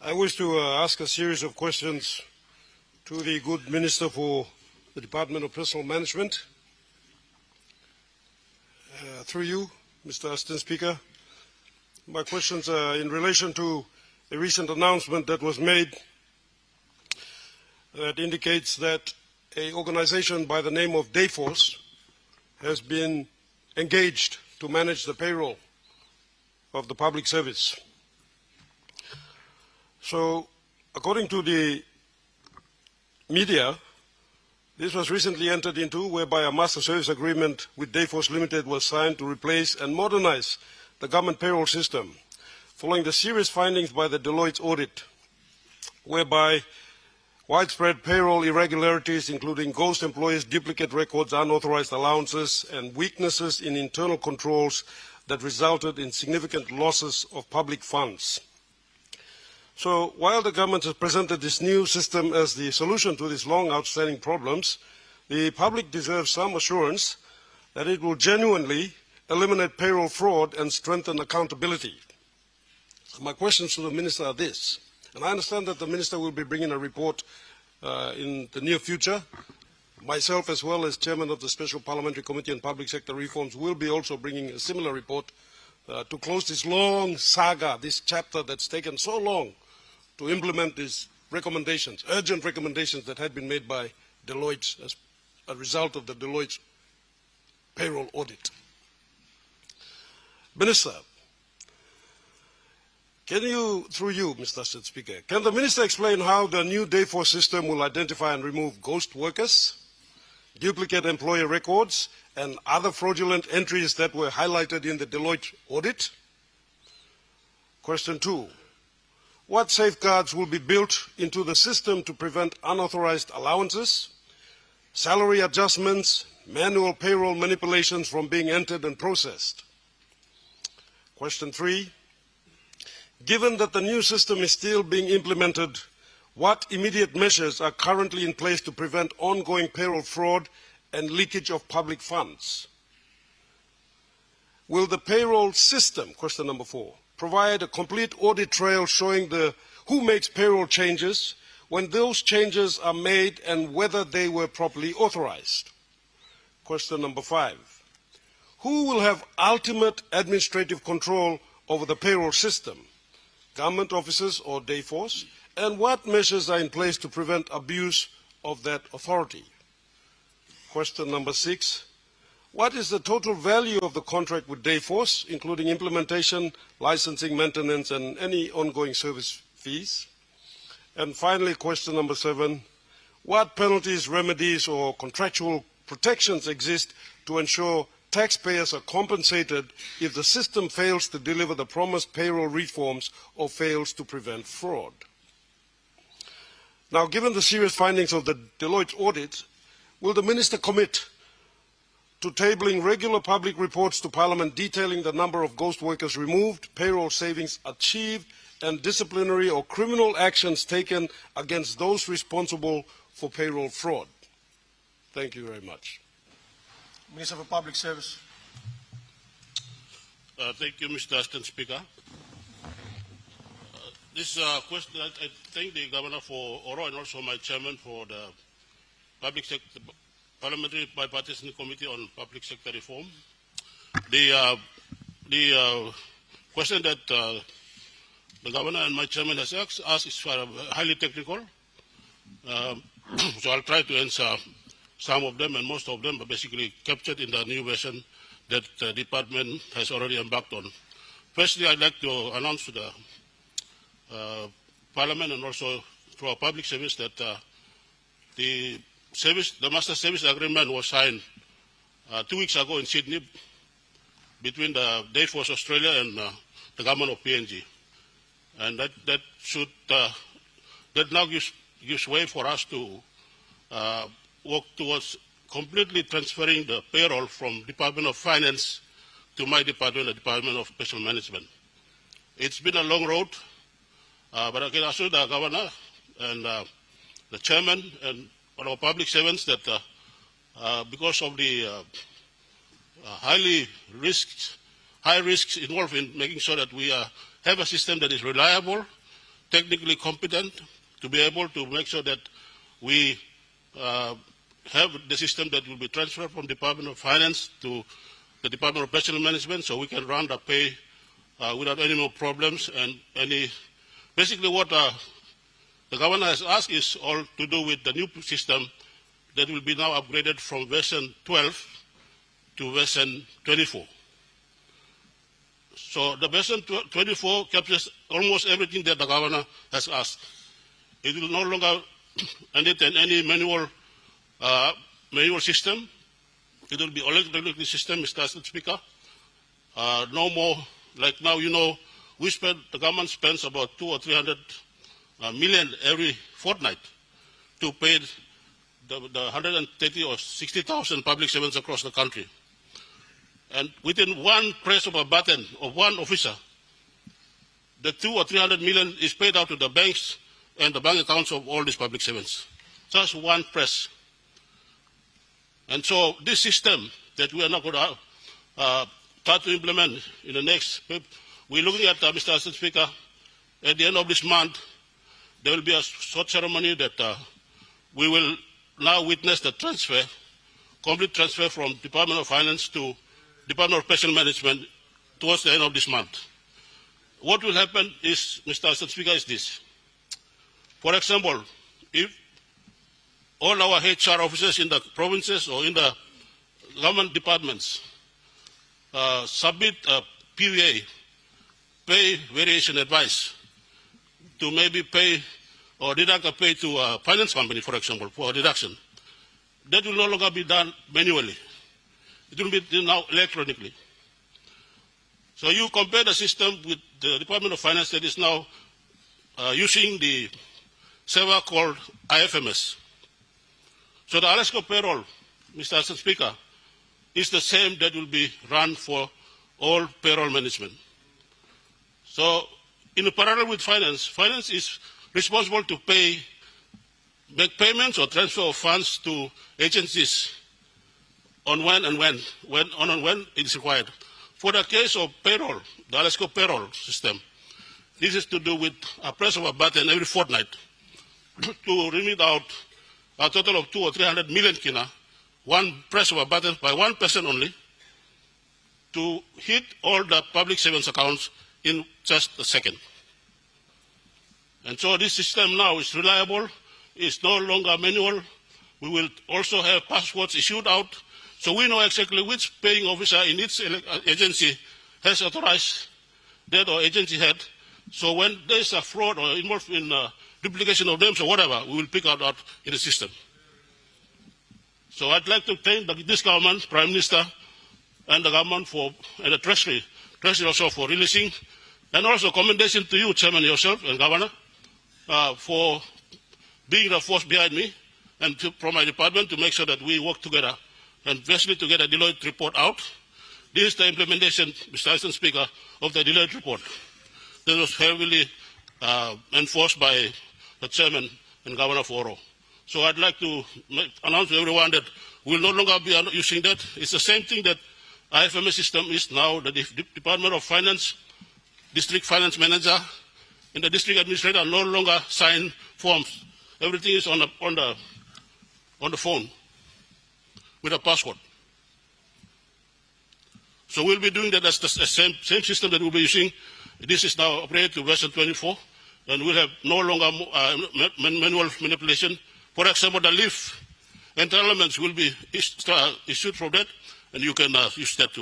I wish to ask a series of questions to the good Minister for the Department of Personnel Management. Through you, Mr. Assistant Speaker, my questions are in relation to a recent announcement that was made that indicates that an organization by the name of Dayforce has been engaged to manage the payroll of the public service. So, according to the media, this was recently entered into, whereby a master service agreement with Dayforce Limited was signed to replace and modernize the government payroll system, following the serious findings by the Deloitte audit, whereby widespread payroll irregularities, including ghost employees, duplicate records, unauthorized allowances, and weaknesses in internal controls that resulted in significant losses of public funds. So while the government has presented this new system as the solution to these long outstanding problems, the public deserves some assurance that it will genuinely eliminate payroll fraud and strengthen accountability. So my questions to the Minister are this, and I understand that the Minister will be bringing a report in the near future. Myself, as well as Chairman of the Special Parliamentary Committee on Public Sector Reforms, will be also bringing a similar report to close this long saga, this chapter that's taken so long to implement these recommendations, urgent recommendations that had been made by Deloitte as a result of the Deloitte payroll audit. Minister, can you, through you, Mr. Assistant Speaker, can the Minister explain how the new Dayforce system will identify and remove ghost workers, duplicate employer records, and other fraudulent entries that were highlighted in the Deloitte audit? Question 2. What safeguards will be built into the system to prevent unauthorized allowances, salary adjustments, manual payroll manipulations from being entered and processed? Question 3. Given that the new system is still being implemented, what immediate measures are currently in place to prevent ongoing payroll fraud and leakage of public funds? Will the payroll system, question number 4, provide a complete audit trail showing who makes payroll changes, when those changes are made, and whether they were properly authorized? Question number 5. Who will have ultimate administrative control over the payroll system, government officers or Dayforce, and what measures are in place to prevent abuse of that authority? Question number 6. What is the total value of the contract with Dayforce, including implementation, licensing, maintenance, and any ongoing service fees? And finally, question number 7. What penalties, remedies, or contractual protections exist to ensure taxpayers are compensated if the system fails to deliver the promised payroll reforms or fails to prevent fraud? Now, given the serious findings of the Deloitte audit, will the Minister commit to tabling regular public reports to Parliament detailing the number of ghost workers removed, payroll savings achieved, and disciplinary or criminal actions taken against those responsible for payroll fraud? Thank you very much. Minister for Public Service. Thank you, Mr. Assistant Speaker. This question, I thank the Governor for Oro and also my Chairman for the Public Sector Parliamentary Bipartisan Committee on Public Sector Reform. The question that the Governor and my Chairman has asked is highly technical. So I'll try to answer some of them, and most of them are basically captured in the new version that the Department has already embarked on. Firstly, I'd like to announce to the Parliament and also to our public service that the Master Service Agreement was signed 2 weeks ago in Sydney between the Dayforce Australia and the government of PNG. And that now gives way for us to work towards completely transferring the payroll from Department of Finance to my department, the Department of Personnel Management. It's been a long road, but I can assure the Governor and the Chairman and all our public servants that because of the high risks involved in making sure that we have a system that is reliable, technically competent to be able to make sure that we have the system that will be transferred from Department of Finance to the Department of Personnel Management, so we can run the pay without any more problems. And basically what the governor has asked is all to do with the new system that will be now upgraded from version 12 to version 24. So the version 24 captures almost everything that the governor has asked. It will no longer entertain any manual system. It will be electronic system, Mr. Speaker. No more, like now, the government spends about 200 or 300 million every fortnight to pay the 130 or 60,000 public servants across the country. And within one press of a button of one officer, the 200 or 300 million is paid out to the banks and the bank accounts of all these public servants. Just one press. And so this system that we are not going to start to implement in the next, we're looking at, Mr. Speaker, at the end of this month, there will be a short ceremony that we will now witness the transfer, complete transfer from Department of Finance to Department of Personnel Management towards the end of this month. What will happen is, Mr. Speaker, is this. For example, if all our HR officers in the provinces or in the government departments submit a PVA, pay variation advice, to maybe pay or deduct a pay to a finance company, for example, for a deduction, that will no longer be done manually. It will be done now electronically. So you compare the system with the Department of Finance that is now using the server called IFMS. So the Alaska Payroll, Mr. Speaker, is the same that will be run for all payroll management. So in parallel with finance, finance is responsible to make payments or transfer of funds to agencies on when it is required. For the case of payroll, the Alaska payroll system, this is to do with a press of a button every fortnight to remit out a total of 200 or 300 million kina, one press of a button by one person only, to hit all the public servants' accounts in just a second. And so this system now is reliable, it's no longer manual. We will also have passports issued out, so we know exactly which paying officer in each agency has authorized that or agency head. So when there is a fraud or involved in duplication of names or whatever, we will pick out in the system. So I'd like to thank this government, Prime Minister, and the government and the Treasury also for releasing, and also commendation to you, Chairman, yourself, and Governor, for being the force behind me and from my department to make sure that we work together and especially to get a Deloitte report out. This is the implementation, Mr. Speaker, of the Deloitte report that was heavily enforced by the Chairman and Governor for Oro. So I'd like to announce to everyone that we will no longer be using that. It's the same thing that IFMS system is now. The Department of Finance, District Finance Manager, and the District Administrator no longer sign forms. Everything is on the phone with a password. So we'll be doing that as the same system that we'll be using. This is now upgraded to version 24, and we'll have no longer manual manipulation. For example, the leave entitlements will be issued from that, and you can use that too.